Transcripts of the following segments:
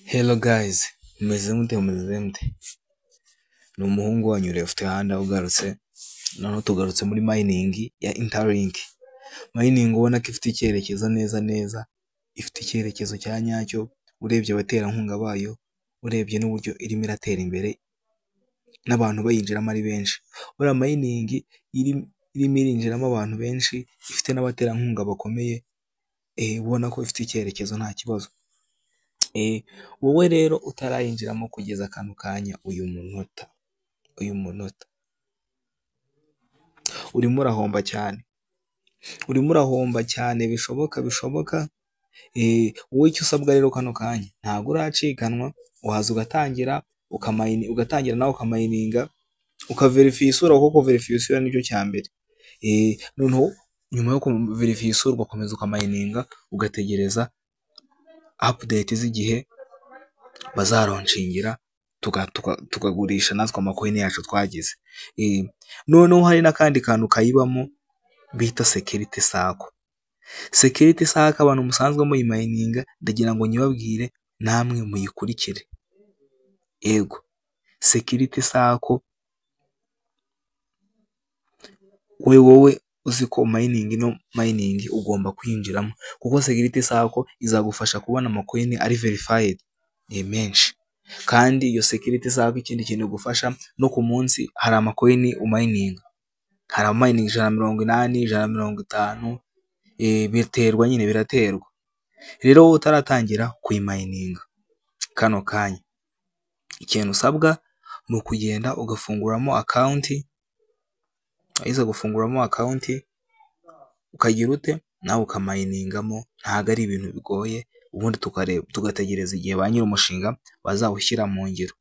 Hello guys, mumeze mute? Ni umuhungu wanyu Left Hand ugarutse. Noneho tugarutse muri mining ya Interlink. Mining ubona ko ifite icyerekezo neza, ifite icyerekezo cya nyacyo, urebye abaterankunga bayo, urebye n'uburyo irimo iratera imbere n'abantu bayinjiramo ari benshi. Buriya mining irimo irinjiramo abantu benshi, ifite n'abaterankunga bakomeye, ubona ko ifite icyerekezo nta kibazo. Wowe rero utarayinjiramo kugeza kano kanya uyu munota urimo urahomba cyane bishoboka. Wowe icyo usabwa rero kano kanya, ntabwo uracikanwa, waza ugatangira nawe ukamayininga, ukaverifiya isura, kuko verifiya isura nicyo cya mbere. Noneho nyuma yo kuverifiya isura ugakomeza ukamayininga, ugategereza update z'igihe bazaronshingira, tukagurisha natwe amakoini yacu twagize. Noneho hari n'akandi kantu kayibamo bita security sacco. Security sacco abantu musanzwe muyimayininga, ndagira ngo nyibabwire namwe muyikurikire. Yego, security sacco wowe uzi ko mining ugomba kwinjiramo, kuko security sacco izagufasha kubona amakoini ari verified menshi. Kandi iyo security sacco ikindi kintu igufasha, no ku munsi hari amakoini umayininga, hari amayininga 180, 150, biterwa nyine, biraterwa. Rero wowe utaratangira kuyimayininga kano kanya, ikintu usabwa ni ukugenda ugafunguramo account, ukagira ute nawe ukamayiningamo. Ntabwo ari ibintu bigoye, ubundi tugategereza igihe ba nyir'umushinga bazawushyira mu ngiro.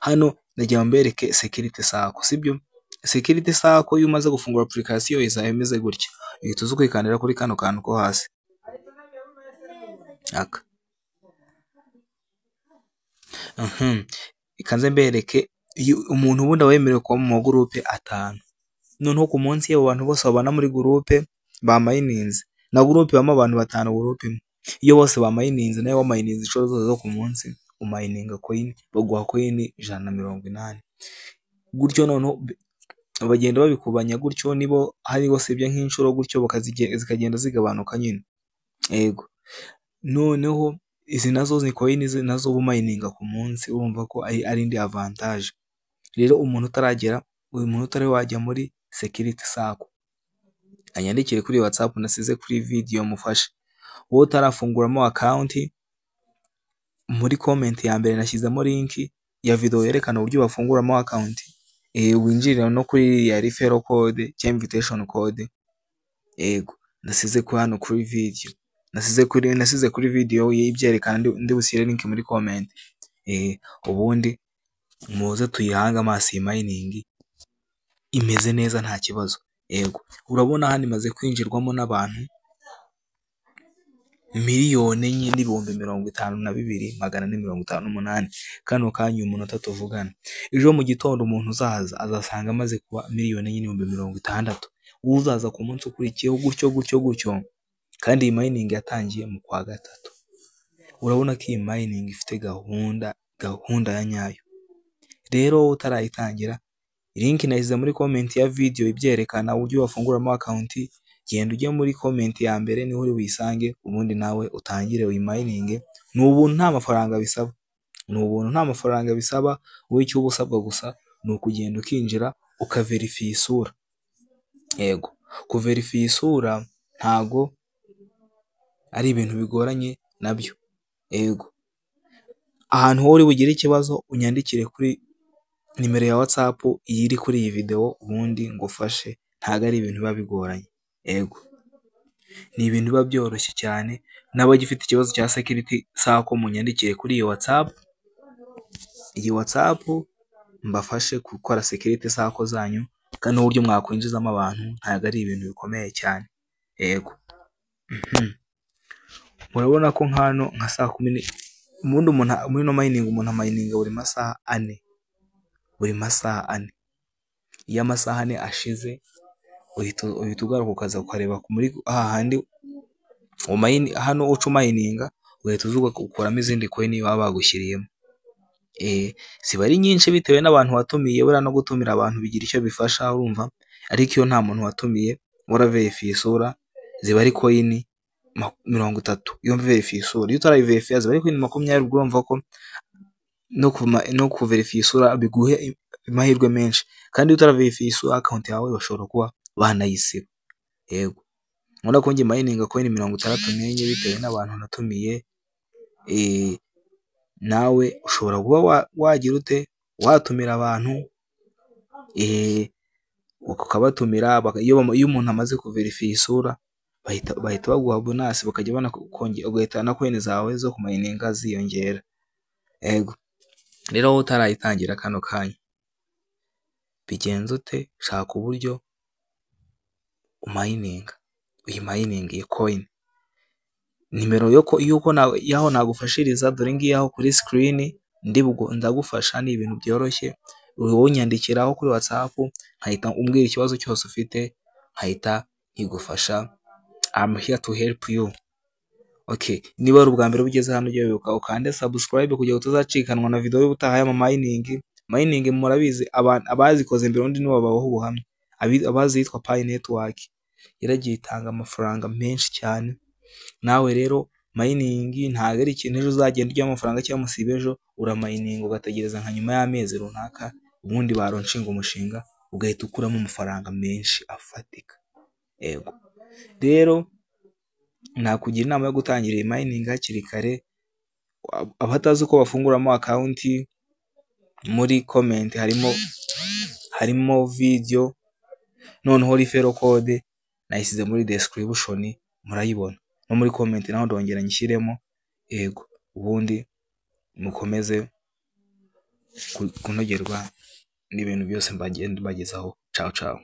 Hano ndagira ngo mbereke security sacco, sibyo? Security sacco iyo umaze gufungura application izaba imeze gutya. Uhita uza ukikandira kuri kano kantu ko hasi aka. Ikanze mbereke umuntu ubundi aba yemerewe kuba mu magroupe 5. Noneho ku munsi y'abo bantu bose babana muri groupe bamayininze, na groupe bamo abantu 5 groupe imwe. Iyo bose bamayininze, nawe wamayininze inshuro zose zo ku munsi, umayininga coin, baguha coin 180. Gutyo noneho bagenda babikubanya gutyo, nibo hari bose ibyo nk'inshuro gutyo zikagenda zigabanuka nyine. Yego, noneho izi nazo ni coin nazo umayininga ku munsi, urumva ko ari indi avantage. Rero umuntu utari wajya muri security sacco, anyandikire kuri WhatsApp nasize kuri video mufashe. Wowe utarafunguramo account, muri comment ya mbere nashyizemo link ya video yerekana uburyo bafunguramo account. Winjirira no kuri ya referral code cyangwa invitation code. Yego, nasize ko hano kuri video, nasize kuri video y'ibyerekana, ndi bushyire link muri comment. Ubundi muze tuyihanga amaso, iyi mining imeze neza nta kibazo. Yego, urabona hano imaze kwinjirwamo n'abantu 1,052,458 kano kanya umunota tuvugana. Ejo mu gitondo umuntu uzaza azasanga amaze kuba 1,060,000. Uzaza ku munsi ukurikiyeho gutyo. Kandi iyi mining yatangiye mu kwa 3. Urabona ko iyi mining ifite gahunda ya nyayo. Rero utarayitangira, link nashyize muri comment ya video ibyerekana uburyo wafunguramo account. Genda ujye muri comment ya mbere, niho uri wisange, ubundi nawe utangire uyimayininge. Ni ubuntu nta mafaranga bisaba. Wowe icyo uba usabwa gusa ni ukugenda ukinjira ukaverifiya isura. Yego, kuverifiya isura ntago ari ibintu bigoranye nabyo. Yego, ahantu wowe uri bugire ikibazo unyandikire kuri nimero ya WhatsApp iri kuri iyi video, ubundi ngufashe. Ntago ari ibintu biba bigoranye. Yego, ni ibintu biba byoroshye cyane. N'abagifite ikibazo cya security sacco munyandikire kuri iyo WhatsApp. Iyi WhatsApp mbafashe gukora security sacco zanyu, kandi n'uburyo mwakwinjizamo abantu ntago ari ibintu bikomeye cyane. Yego, murabona ko nkano nka saa 10 umuntu muri no mining umuntu amayininga buri masaha 4. Iyo amasaha 4 ashize, uhita ugaruka ukaza ukareba muri hahandi hano uca umayininga, ugahita uza ugakuramo izindi coin baba bagushyiriyemo. Ziba ari nyinshi bitewe n'abantu watumiye, buriya no gutumira abantu bigira icyo bifasha urumva, ariko iyo nta muntu watumiye waraverifiye isura ziba ari coin 30 iyo mverifiye isura. Iyo utarayiverifiya ziba ari coin 20, urumva ko no kuverifiya isura biguhe amahirwe menshi, kandi iyo utaraverifiye isura account yawe bashobora kuba banayisiba. Yego, ubona ko njye mining coin 64 bitewe n'abantu natumiye. Nawe ushobora kuba wagira ute, watumira abantu ukabatumira, iyo umuntu amaze kuverifiya isura bahita baguha bonus, bakajya banakongera, ugahita na coin zawe zo kumayininga ziyongera. Yego, rero wowe utarayitangira kano kanya bigenza ute, shaka uburyo umayininga, uyimayininga iyi coin. Nimero yaho nagufashiriza dore ngiyi aho kuri screen, ndagufasha, ni ibintu byoroshye. Unyandikiraho kuri WhatsApp nkahita umbwira ikibazo cyose ufite, nkahita nkigufasha. I'm here to help you. Okay, niba ari ubwa mbere ugeze hano ujye wibuka ukande subscribe kugira ngo utazacikanwa na video y'ubutaha y'ama mining. Murabizi abazikoze mbere undi nibo babaho ubuhamya. Abazi yitwa Pi Network yaragiye itanga amafaranga menshi cyane. Nawe rero mining ntabwo ari ikintu ejo uzagenda ujya amafaranga cyangwa musibe ejo, uramayininga ugategereza nka nyuma y'amezi runaka ubundi baronshinga umushinga ugahita ukuramo amafaranga menshi afatika. Yego, rero nakugira inama yo gutangira iyi mining hakiri kare. Abatazi uko bafunguramo account, muri comment harimo video, noneho referral code nayisize muri description murayibona, no muri comment naho ndongera nyishyiremo. Yego, ubundi mukomeze kunogerwa n'ibintu byose mbagezaho. Ciao ciao.